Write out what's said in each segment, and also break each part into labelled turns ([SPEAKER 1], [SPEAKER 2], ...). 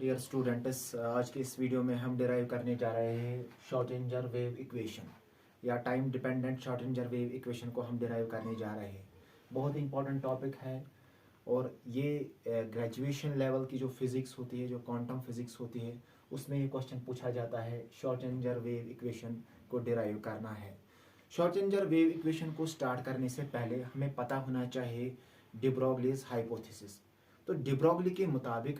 [SPEAKER 1] Dear students, आज के इस वीडियो में हम डिराइव करने जा रहे हैं शॉर्टेंजर वेव इक्वेशन या टाइम डिपेंडेंट शॉर्टेंजर वेव इक्वेशन को हम डिराइव करने जा रहे हैं। बहुत इंपॉर्टेंट टॉपिक है और ये ग्रेजुएशन लेवल की जो फिज़िक्स होती है, जो क्वांटम फिज़िक्स होती है, उसमें ये क्वेश्चन पूछा जाता है। शॉर्टेंजर वेव इक्वेशन को डिराइव करना है। शॉर्टेंजर वेव इक्वेशन को स्टार्ट करने से पहले हमें पता होना चाहिए डी ब्रोगलीज हाइपोथेसिस। तो डी ब्रोगली के मुताबिक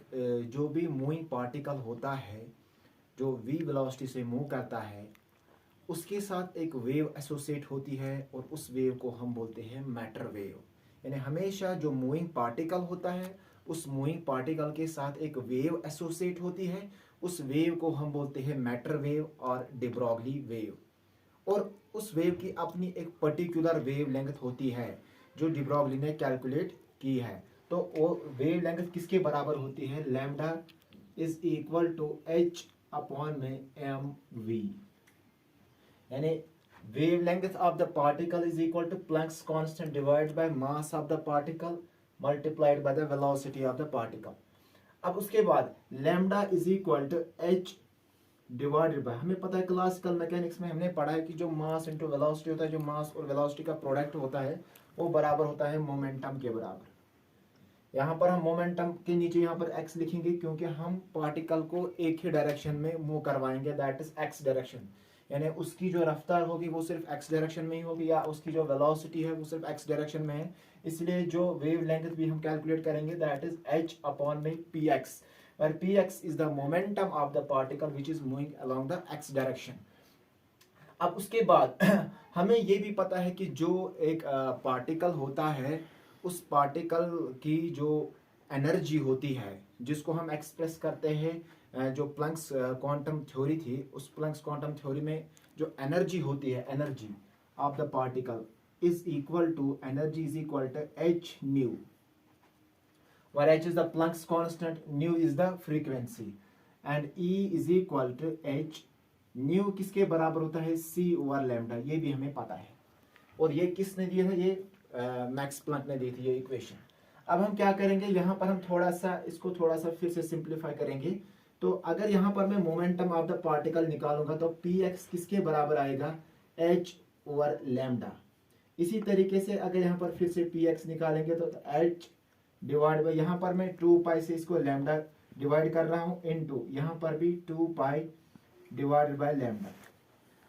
[SPEAKER 1] जो भी मूविंग पार्टिकल होता है, जो v वेलोसिटी से मूव करता है, उसके साथ एक वेव एसोसिएट होती है और उस वेव को हम बोलते हैं मैटर वेव। यानी हमेशा जो मूविंग पार्टिकल होता है, उस मूविंग पार्टिकल के साथ एक वेव एसोसिएट होती है। उस वेव को हम बोलते हैं मैटर वेव और डी ब्रोगली वेव। और उस वेव की अपनी एक पर्टिकुलर वेव लेंथ होती है जो डी ब्रोगली ने कैलकुलेट की है। तो वो वेव लेंथ किसके बराबर होती है? Lambda is equal to h upon में mv। यानी wave length of the particle is equal to Planck's constant divide by mass of the particle multiplied by the velocity of the particle. अब उसके बाद lambda is equal to h divided by, हमें पता है classical mechanics में हमने पढ़ा है कि जो मास इनटू वेलोसिटी होता है, जो मास और वेलोसिटी का प्रोडक्ट होता है, वो बराबर होता है मोमेंटम के बराबर। यहाँ पर हम मोमेंटम के नीचे यहाँ पर x लिखेंगे क्योंकि हम पार्टिकल को एक ही डायरेक्शन में मूव करवाएंगे, दैट इज x डायरेक्शन। यानी उसकी जो रफ्तार होगी वो सिर्फ x डायरेक्शन में ही होगी, या उसकी जो वेलोसिटी है वो सिर्फ x डायरेक्शन में है। इसलिए जो वेव लेंथ भी हम कैलकुलेट करेंगे दैट इज h अपॉन में px, where px is the momentum of the particle which is moving along the x direction। अब उसके बाद हमें ये भी पता है कि जो एक पार्टिकल होता है, उस पार्टिकल की जो एनर्जी होती है, जिसको हम एक्सप्रेस करते हैं, जो प्लैंक्स क्वांटम थ्योरी थी, उस प्लैंक्स क्वांटम थ्योरी में जो एनर्जी होती है, energy of the particle is equal to h nu, where h is the Planck's constant, nu is the frequency, and E is equal to h new किसके बराबर होता है? c over lambda. ये भी हमें पता है। और ये किसने दिया था? ये मैक्स प्लैंक ने दी थी ये इक्वेशन। अब हम क्या करेंगे, यहाँ पर हम इसको थोड़ा सा फिर से सिंप्लीफाई करेंगे। तो अगर यहाँ पर मैं मोमेंटम ऑफ द पार्टिकल निकालूंगा तो px किसके बराबर आएगा? h over lambda. इसी तरीके से अगर यहाँ पर फिर से px निकालेंगे तो h डिवाइड बाई, यहाँ पर मैं 2 पाई से इसको लैम्डा डिवाइड कर रहा हूँ, इनटू यहाँ पर भी 2 पाई डिवाइड बाय लैम्डा।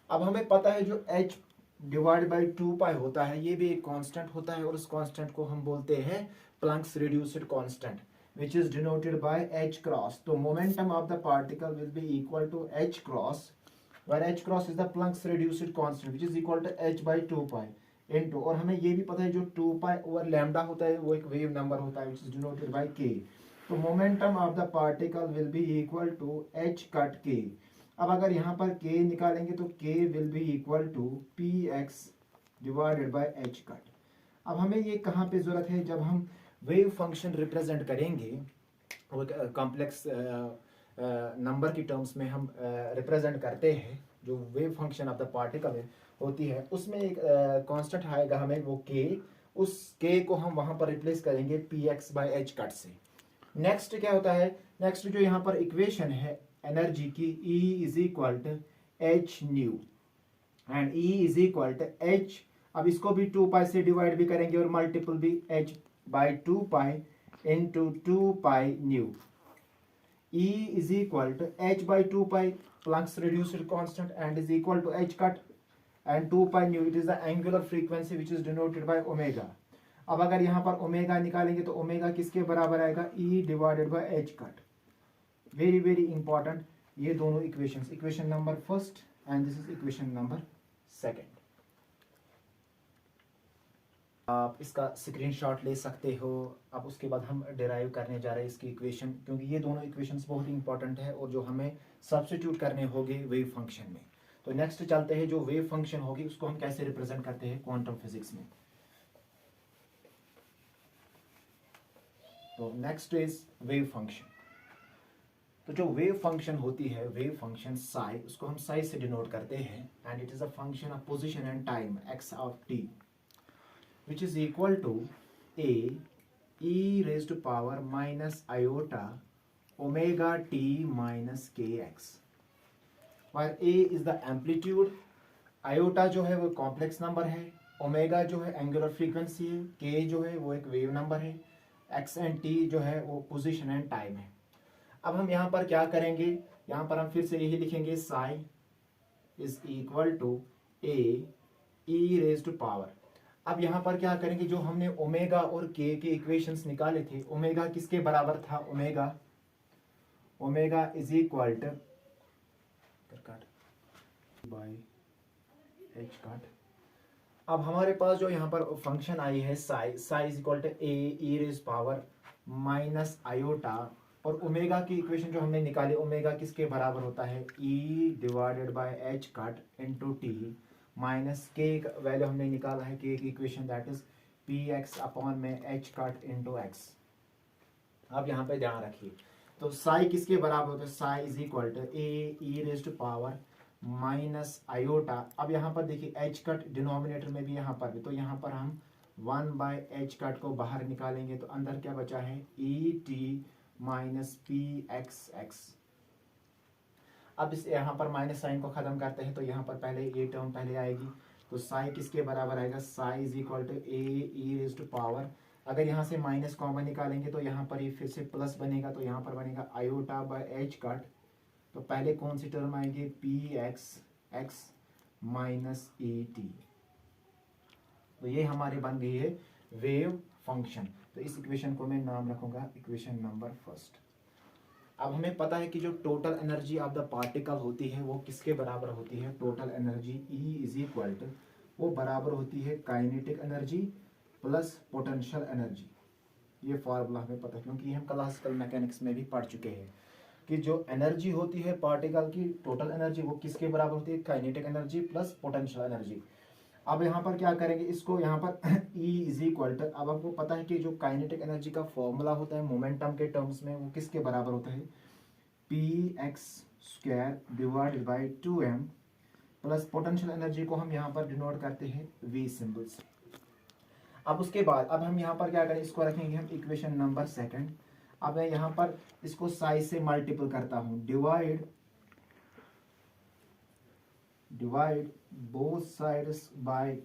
[SPEAKER 1] अब हमें पता है जो h डिवाइड बाई 2 पाई होता है, ये भी एक कांस्टेंट होता है और उस कांस्टेंट को हम बोलते हैं Planck's reduced constant, which is denoted by h cross. तो momentum of the particle will be equal to h cross, where h cross is the Planck's reduced constant which is equal to h by 2 pi into, और हमें ये भी पता है जो 2 pi over lambda होता है वो एक वेव नंबर होता है which is denoted by k। तो momentum of the particle will be equal to h cut k। अब अगर यहाँ पर k निकालेंगे तो k will be equal to px divided by h cut. अब हमें ये कहाँ पे जरूरत है? जब हम वेव फंक्शन रिप्रेजेंट करेंगे, वो कॉम्प्लेक्स नंबर की टर्म्स में हम रिप्रेजेंट करते हैं, जो wave function of the particle होती है, उसमें एक कांस्टेंट आएगा हमें, वो k। उस k को हम वहाँ पर रिप्लेस करेंगे px बाय h कट से। नेक्स्ट क्या होता है? नेक्स्ट जो यहाँ पर इक्वेशन है एनर्जी की, E is equal to h nu and E is equal to h। अब इसको भी 2 पाई से डिवाइड भी करेंगे और मल्टीपल भी h by 2 pi into 2 pi nu. E is equal to h by 2 pi Planck's reduced constant and is equal to h cut and 2 pi nu, it is the angular frequency which is denoted by omega. अब अगर यहाँ पर omega निकालेंगे तो omega किसके बराबर आएगा? E divided by h cut. Very very important ये दोनों equations, equation number first and this is equation number second. आप इसका स्क्रीनशॉट ले सकते हो। अब उसके बाद हम डिराइव करने जा रहे हैं इसकी इक्वेशन, क्योंकि ये दोनों इक्वेशंस बहुत इंपॉर्टेंट है और जो हमें सब्स्टिट्यूट करने होंगे वेव फंक्शन में। तो नेक्स्ट चलते हैं, जो वेव फंक्शन होगी उसको हम कैसे रिप्रेजेंट करते हैं क्वांटम फिजिक्स में। तो नेक्स्ट इज वेव फंक्शन। तो जो वेव फंक्शन होती है, वेव फंक्शन साई, उसको हम साई से डिनोट करते हैं, and it is a function of position and time x of t which is equal to a e raised to power minus iota omega t minus k x, where A is the amplitude, iota जो है वो complex number है, omega जो है angular frequency है, के जो है वो एक वेव नंबर है, एक्स एंड टी जो है वो पोजीशन एंड टाइम है। अब हम यहाँ पर क्या करेंगे, यहाँ पर हम फिर से यही लिखेंगे psi is equal to A e raise to power. अब यहाँ पर क्या करेंगे, जो हमने ओमेगा और के इक्वेशंस निकाले थे, ओमेगा किसके बराबर था, omega is equal two by H काट। अब हमारे पास जो यहाँ पर फंक्शन आई है psi is equal to A e raise power minus iota, और ओमेगा की इक्वेशन जो हमने निकाली, ओमेगा किसके बराबर होता है, E divided by h cut into t minus k value हमने निकाला है, के की equation that is p x upon में एच कट इनटू एक्स। अब यहाँ पे ध्यान रखिए, तो साई किसके बराबर होता है, psi is equal to A e raise to power minus iota. अब यहाँ पर देखिए एच कट डिनोमिनेटर में भी, यहाँ पर भी, तो यहाँ पर हम 1/h कट को बाहर निकालेंगे, तो अंदर क्या बचा है, E T minus P x x. अब इस यहाँ पर माइनस साइन को खत्म करते हैं, तो यहाँ पर पहले ये टर्म पहले आएगी, तो साई किसके बराबर आएगा, psi is equal to A e raise to power, अगर यहाँ से माइनस कॉमन निकालेंगे तो यहाँ पर ये फिर से प्लस बनेगा, तो यहाँ पर बनेगा आयोटा बाय एच कट, तो पहले कौन सी टर्म आएगी, पी एक्स एक्स माइनस ई टी, तो ये हमारी बन गई है वेव फंक्शन। तो इस इक्वेशन को मैं नाम रखूंगा इक्वेशन नंबर फर्स्ट। अब हमें पता है कि जो total energy of the particle होती है वो किसके बराबर होती है, total energy E is equal to, वो बराबर होती है kinetic energy plus potential energy. ये फॉर्मूला हमें पता है क्योंकि हम क्लासिकल मैकेनिक्स में भी पढ़ चुके हैं कि जो एनर्जी होती है पार्टिकल की, टोटल एनर्जी, वो किसके बराबर होती है, kinetic energy plus potential energy. अब यहाँ पर क्या करेंगे, इसको यहाँ पर E इज इक्वल टू, अब आपको पता है कि जो काइनेटिक एनर्जी का फॉर्मूला होता है मोमेंटम के टर्म्स में, वो किसके बराबर होता है, P x square divided by 2m, plus potential energy को हम यहाँ पर डिनोट करते हैं V सिंबल्स। अब उसके बाद अब हम यहाँ पर क्या करें, इसको रखेंगे हम इक्वेशन नंबर सेकंड। अब मैं यहाँ पर इसको साइज से मल्टीपल करता हूँ, divide both sides by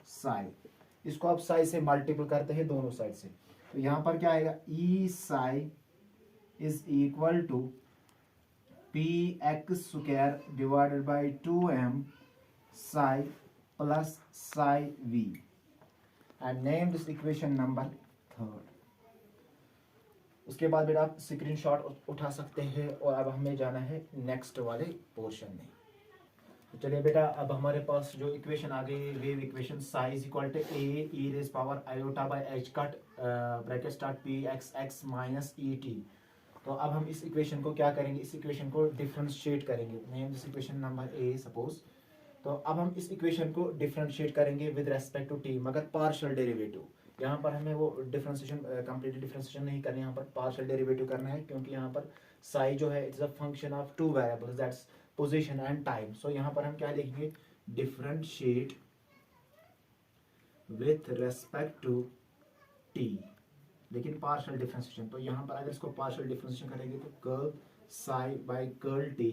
[SPEAKER 1] Sai, इसको आप साई से मल्टीपल करते हैं दोनों साइड से, तो यहाँ पर क्या आएगा, E psi is equal to p x square divided by 2m psi plus psi V, and name this equation number third. उसके बाद बेटा आप स्क्रीनशॉट उठा सकते हैं, और अब हमें जाना है नेक्स्ट वाले पोर्शन में। तो चलिए बेटा, अब हमारे पास जो इक्वेशन आ गई, wave equation, psi is equal to A e raise power iota by h cut bracket start p x x minus E t. तो अब हम इस इक्वेशन को क्या करेंगे, इस इक्वेशन को डिफरेंशिएट करेंगे, name this equation number A suppose. तो अब हम इस इक्वेशन को डिफरेंशिएट करेंगे विद रेस्पेक्ट टू टी, मगर पार्शियल डेरिवेटिव। यहाँ पर हमें वो डिफरेंशिएशन कंप्लीटली डिफरेंशिएशन नहीं करनी, यहाँ पर पार्शियल डेरिवेटिव करना है, क्योंकि यहाँ पर साई जो है it's a function of two variables, that's position and time. So यहाँ पर हम क्या लिखेंगे, differentiate with respect to t, लेकिन पार्शियल डिफरेंशिएशन। तो यहाँ पर अगर इसको पार्शियल डिफरेंशिएशन करेंगे तो curl psi by curl t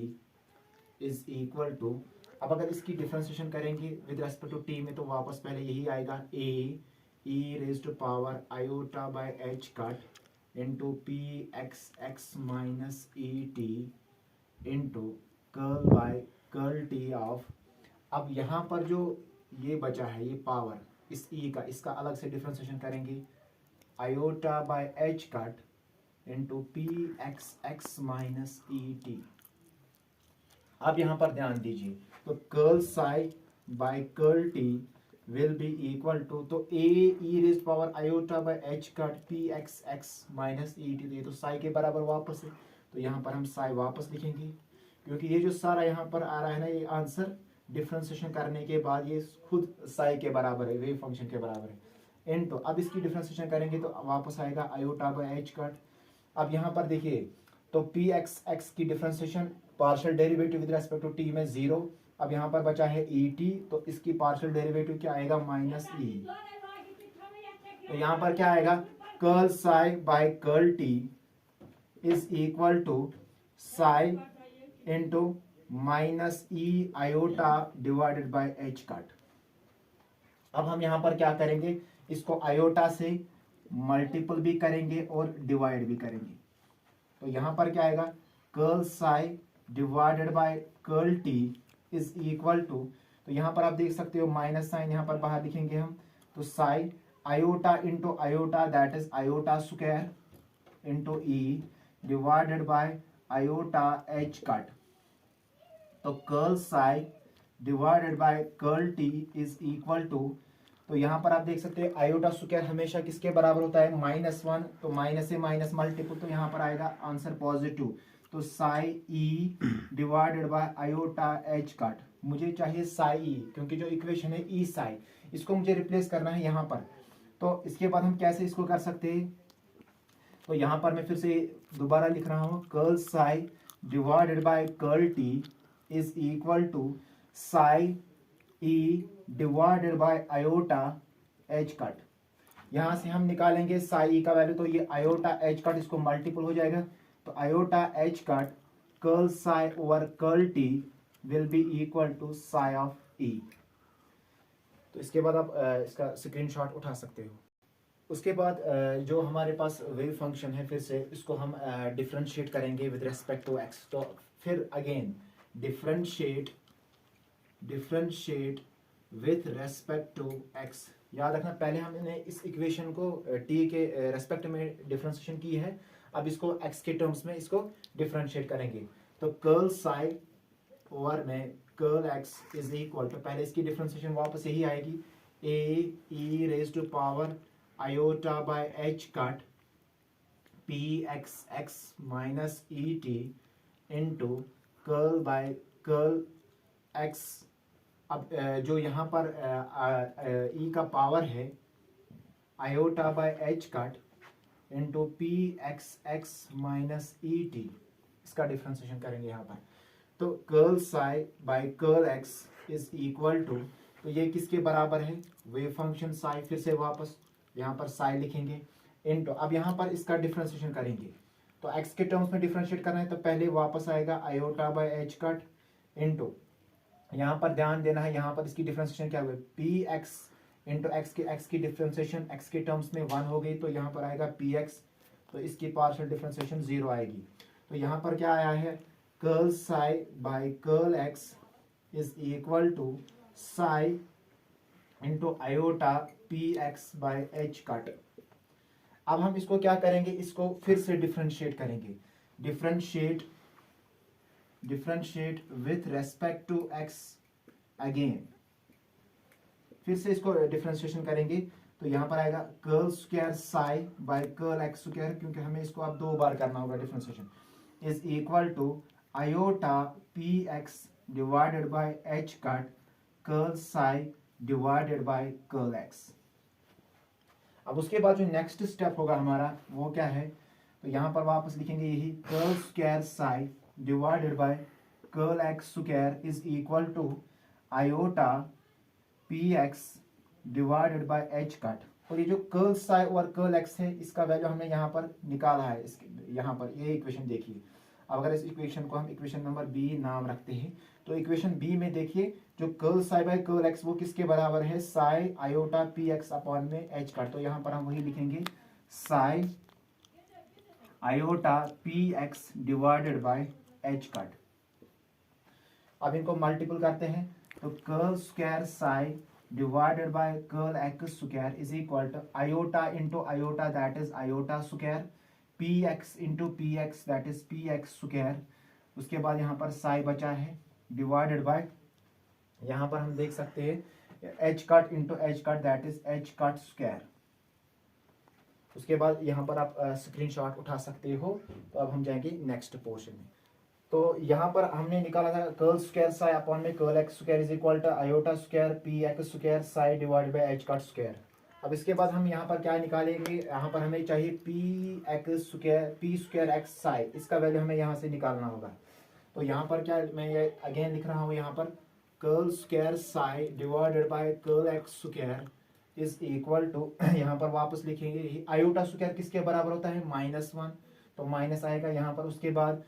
[SPEAKER 1] is equal to, अब अगर इसकी डिफरेंशिएशन करेंगे विद रेस्पेक्ट टू टी में, तो वापस पहले यही आएगा, A e raise to power iota by h cut into p x x minus E t into curl by curl t of, अब यहाँ पर जो ये बचा है ये पावर, इस ई का, इसका अलग से डिफरेंशिएशन करेंगे, iota by h cut into p x x minus E t. अब यहाँ पर ध्यान दीजिए, तो curl psi by curl t will be equal to, तो A e raise power iota by h cut p x x minus E t, तो psi के बराबर वापस है, तो यहाँ पर हम साई वापस लिखेंगे, क्योंकि ये जो सारा यहाँ पर आ रहा है ना, ये आंसर डिफरेंशिएशन करने के बाद ये खुद साई के बराबर है, वेव फंक्शन के बराबर है। इनटू, अब इसकी डिफरेंशिएशन करेंगे तो वापस आएगा आयोटा बाय एच कट। अब यहाँ पर देखिए, तो पी एक्स एक्स की differentiation partial derivative with respect to t में 0, अब यहाँ पर बचा है ई टी, तो इसकी पार्शियल डेरिवेटिव क्या आएगा, माइनस ई, तो यहाँ पर क्या आएगा, curl psi by curl t is equal to psi into minus e iota divided by h cut. अब हम यहाँ पर क्या करेंगे, इसको आयोटा से मल्टीपल भी करेंगे और डिवाइड भी करेंगे। तो यहाँ पर क्या आएगा, curl psi divided by curl t is equal to, तो यहाँ पर आप देख सकते हो माइनस साइन यहाँ पर बाहर लिखेंगे हम, तो psi iota into iota that is iota square into E divided by iota h cut. तो curl psi divided by curl t is equal to, तो यहाँ पर आप देख सकते हैं आयोटा स्क्वायर हमेशा किसके बराबर होता है, -1, तो माइनस से माइनस मल्टीपल, तो यहाँ पर आएगा आंसर पॉजिटिव। तो psi E divided by iota h cut, मुझे चाहिए साई ई क्योंकि जो इक्वेशन है ई साई, इसको मुझे रिप्लेस करना है यहाँ पर। तो इसके बाद हम कैसे इसको कर सकते हैं, तो यहाँ पर मैं फिर से दोबारा लिख रहा हूँ, curl psi divided by curl t is equal to psi E divided by iota h cut. यहां से हम निकालेंगे साई ई का वैल्यू, तो ये आयोटा एच कट इसको मल्टीपल हो जाएगा, तो iota h cut curl psi over curl t will be equal to psi of E. तो इसके बाद आप इसका स्क्रीनशॉट उठा सकते हो। उसके बाद जो हमारे पास वेव फंक्शन है, फिर से इसको हम डिफरेंशिएट करेंगे विद रेस्पेक्ट टू एक्स। तो फिर again differentiate with respect to x. याद रखना पहले हमने इस इक्वेशन को t के रेस्पेक्ट में डिफरेंशिएशन की है, अब इसको x के टर्म्स में इसको डिफरेंशिएट करेंगे। तो कर्ल साई ओवर में curl x is equal to, पहले इसकी डिफरेंशिएशन वापस यही आएगी, a e raise to power iota by h cut p x x minus E t into curl by curl x। अब जो यहाँ पर ई का पावर है iota by h cut into p x x minus E t, इसका differentiation करेंगे यहाँ पर। तो curl psi by curl x is equal to, तो ये किसके बराबर है, वेव फंक्शन साई, फिर से वापस यहाँ पर साई लिखेंगे इंटू, अब यहाँ पर इसका डिफ्रेंसिएशन करेंगे, तो एक्स के टर्म्स में डिफ्रेंशिएट करना है, तो पहले वापस आएगा iota by h cut into, यहाँ पर ध्यान देना है, यहाँ पर इसकी डिफरेंशिएशन क्या हुआ, पी एक्स इंटू एक्स की डिफरेंशिएशन एक्स के टर्म्स में 1 हो गई, तो यहाँ पर आएगा पी एक्स, तो इसकी पार्शियल डिफरेंशिएशन 0 आएगी। तो यहाँ पर क्या आया है, curl psi by curl x is equal to psi into iota p x by h cut. अब हम इसको क्या करेंगे, इसको फिर से डिफरेंशिएट करेंगे, differentiate with respect to x again, फिर से इसको डिफरेंशिएशन करेंगे, तो यहाँ पर आएगा curl square psi by curl x square, क्योंकि हमें इसको अब 2 बार करना होगा differentiation, is equal to iota p x divided by h cut curl psi divided by curl x. अब उसके बाद जो नेक्स्ट स्टेप होगा हमारा वो क्या है, तो यहाँ पर वापस लिखेंगे यही, curl square psi divided by curl x square is equal to iota p x divided by h cut. और ये जो कर्ल साई और कर्ल एक्स है, इसका वैल्यू हमने यहाँ पर निकाला है, इसके यहाँ पर ये इक्वेशन देखिए। अब अगर इस इक्वेशन को हम इक्वेशन नंबर बी नाम रखते हैं, तो इक्वेशन बी में देखिए जो curl psi by curl x वो किसके बराबर है, psi iota p x upon में एच कट। तो यहाँ पर हम वही लिखेंगे psi iota p x divided by h cut. अब इनको मल्टीपल करते हैं, तो curl square psi divided by curl x square is equal to iota into iota that is iota square, p x into p x that is p x square. उसके बाद यहाँ पर साई बचा है डिवाइडेड बाय, यहाँ पर हम देख सकते हैं H cut into H cut that is H cut square. उसके बाद यहाँ पर आप स्क्रीनशॉट उठा सकते हो। तो अब हम जाएंगे नेक्स्ट पोर्शन में। तो यहाँ पर हमने निकाला था कर्ल स्क्वायर साई अपॉन में curl x square is equal to iota square p x square psi divided by h cut square. अब इसके बाद हम यहाँ पर क्या निकालेंगे, यहाँ पर हमें चाहिए P x square P square x psi, इसका वैल्यू हमें यहाँ से निकालना होगा। तो यहाँ पर क्या मैं ये अगेन लिख रहा हूँ, यहाँ पर curl square psi divided by curl x square is equal to, यहाँ पर वापस लिखेंगे आयोटा स्क्वायर किसके बराबर होता है, -1, तो माइनस आएगा यहाँ पर। उसके बाद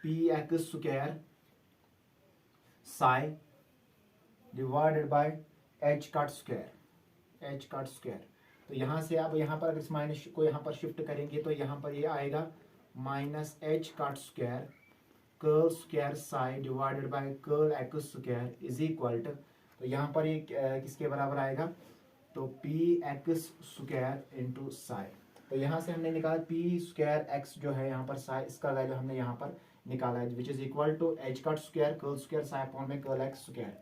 [SPEAKER 1] P x square psi divided by h cut square. तो यहाँ से आप यहाँ पर अगर इस माइनस को यहाँ पर शिफ्ट करेंगे तो यहाँ पर ये आएगा minus h cut square curl square psi divided by curl x square is equal to, तो यहाँ पर ये किसके बराबर आएगा, तो p x square into psi. तो यहाँ से हमने निकाला पी स्क्वायर एक्स जो है यहाँ पर साई, इसका वैल्यू हमने यहाँ पर निकाला है which is equal to h cut square curl square psi upon में कर्ल एक्स स्क्वायर।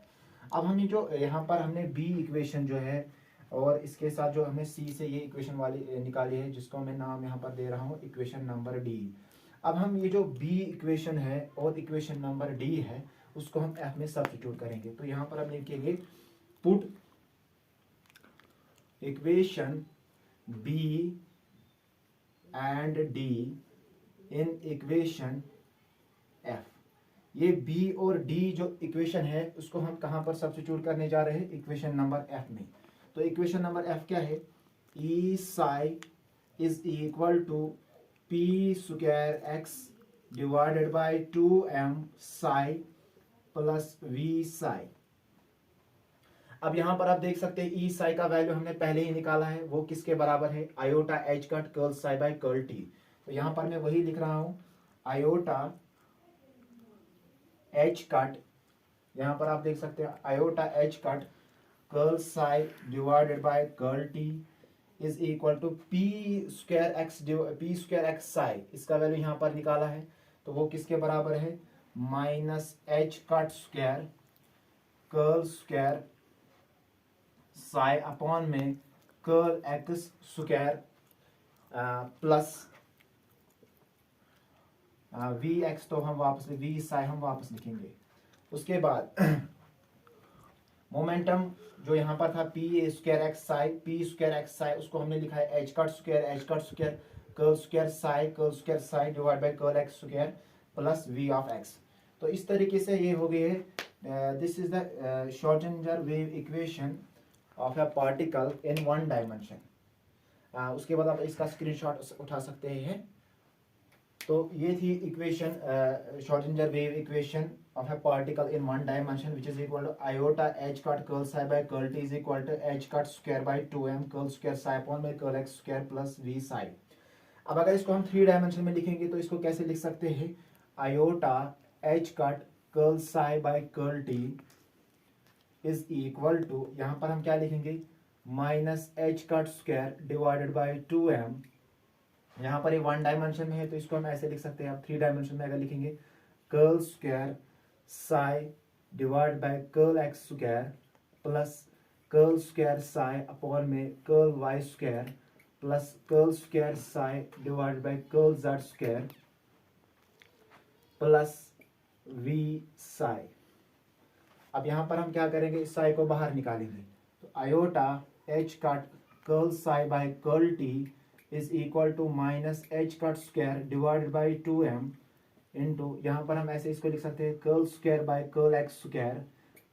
[SPEAKER 1] अब हमने जो यहाँ पर हमने बी इक्वेशन जो है और इसके साथ जो हमने सी से ये इक्वेशन वाली निकाली है जिसको मैं नाम यहाँ पर दे रहा हूँ इक्वेशन नंबर डी। अब हम ये जो बी इक्वेशन है और इक्वेशन नंबर डी है उसको हम एफ में सब्स्टिट्यूट करेंगे। तो यहाँ पर हम लिखेंगे put equation B and D in equation F. ये बी और डी जो इक्वेशन है उसको हम कहां पर सब्स्टिट्यूट करने जा रहे हैं, इक्वेशन नंबर एफ में। तो इक्वेशन नंबर एफ क्या है, E psi is equal to p square x divided by 2m psi plus V psi. अब यहां पर आप देख सकते हैं ई साई का वैल्यू हमने पहले ही निकाला है, वो किसके बराबर है, iota h cut curl psi by curl t. तो यहां पर मैं वही लिख रहा हूं, आयोटा एच कट, यहां पर आप देख सकते हैं iota h cut curl psi divided by curl t is equal to p square x psi, इसका वैल्यू यहां पर निकाला है तो वो किसके बराबर है, minus h cut square curl square psi upon में curl x square plus V x, तो हम वापस वी साई हम वापस लिखेंगे। उसके बाद मोमेंटम जो यहाँ पर था पी स्क्वायर एक्स साई, उसको हमने लिखा है h cut square curl square psi divide by curl x square plus V of x. तो इस तरीके से ये हो गई है, this is the Schrodinger wave equation of a particle in one dimension. उसके बाद आप इसका स्क्रीनशॉट उठा सकते हैं। तो ये थी equation Schrodinger wave equation of a particle in one dimension which is equal to iota h cut curl psi by curl t is equal to h cut square by 2m curl square psi upon by curl x square plus v psi। अब अगर इसको हम 3 dimension में लिखेंगे तो इसको कैसे लिख सकते हैं, iota h cut curl psi by curl t is equal to, यहाँ पर हम क्या लिखेंगे, minus h cut square divided by 2m। यहाँ पर ये 1 डायमेंशन में है तो इसको हम ऐसे लिख सकते हैं। आप 3 डायमेंशन में अगर लिखेंगे curl square psi divide by curl x square plus curl square psi upon में curl y square plus curl square psi divide by curl z square plus V psi. अब यहाँ पर हम क्या करेंगे, इस साई को बाहर निकालेंगे। तो iota h cut curl psi by curl t is equal to minus h cut square divided by 2m into, यहाँ पर हम ऐसे इसको लिख सकते हैं curl square by curl x square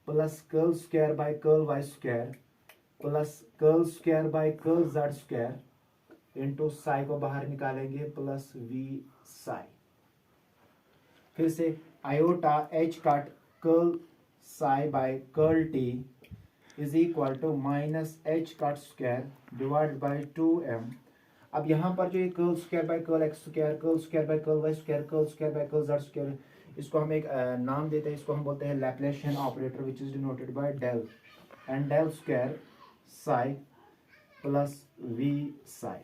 [SPEAKER 1] plus curl square by curl y square plus curl square by curl z square into psi को बाहर निकालेंगे प्लस वी साई। फिर से iota h cut curl psi by curl t is equal to minus h cut square divide by 2m। अब यहाँ पर जो ये curl square by curl x square, curl square by curl y square, curl square by curl z square, इसको हम एक नाम देते हैं, इसको हम बोलते हैं Laplacian operator which is denoted by del and del square psi plus V psi.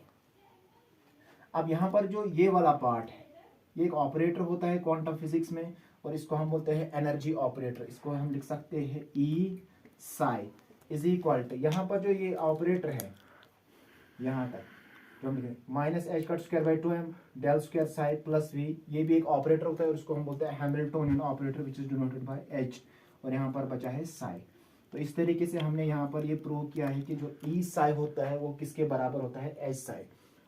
[SPEAKER 1] अब यहाँ पर जो ये वाला पार्ट है ये एक ऑपरेटर होता है क्वांटम फिजिक्स में और इसको हम बोलते हैं एनर्जी ऑपरेटर। इसको हम लिख सकते हैं ई साई इज इक्वल टू, यहाँ पर जो ये ऑपरेटर है यहाँ तक जो हम लिखें minus h cut square by 2m del square psi plus V, ये भी एक ऑपरेटर होता है और इसको हम बोलते हैं Hamiltonian operator which is denoted by H, और यहाँ पर बचा है साई। तो इस तरीके से हमने यहाँ पर ये प्रूव किया है कि जो ई साई होता है वो किसके बराबर होता है, एच साई।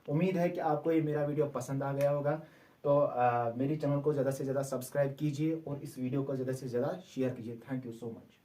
[SPEAKER 1] उम्मीद है कि आपको ये मेरा वीडियो पसंद आ गया होगा। तो मेरी चैनल को ज़्यादा से ज़्यादा सब्सक्राइब कीजिए और इस वीडियो को ज़्यादा से ज़्यादा शेयर कीजिए। Thank you so much.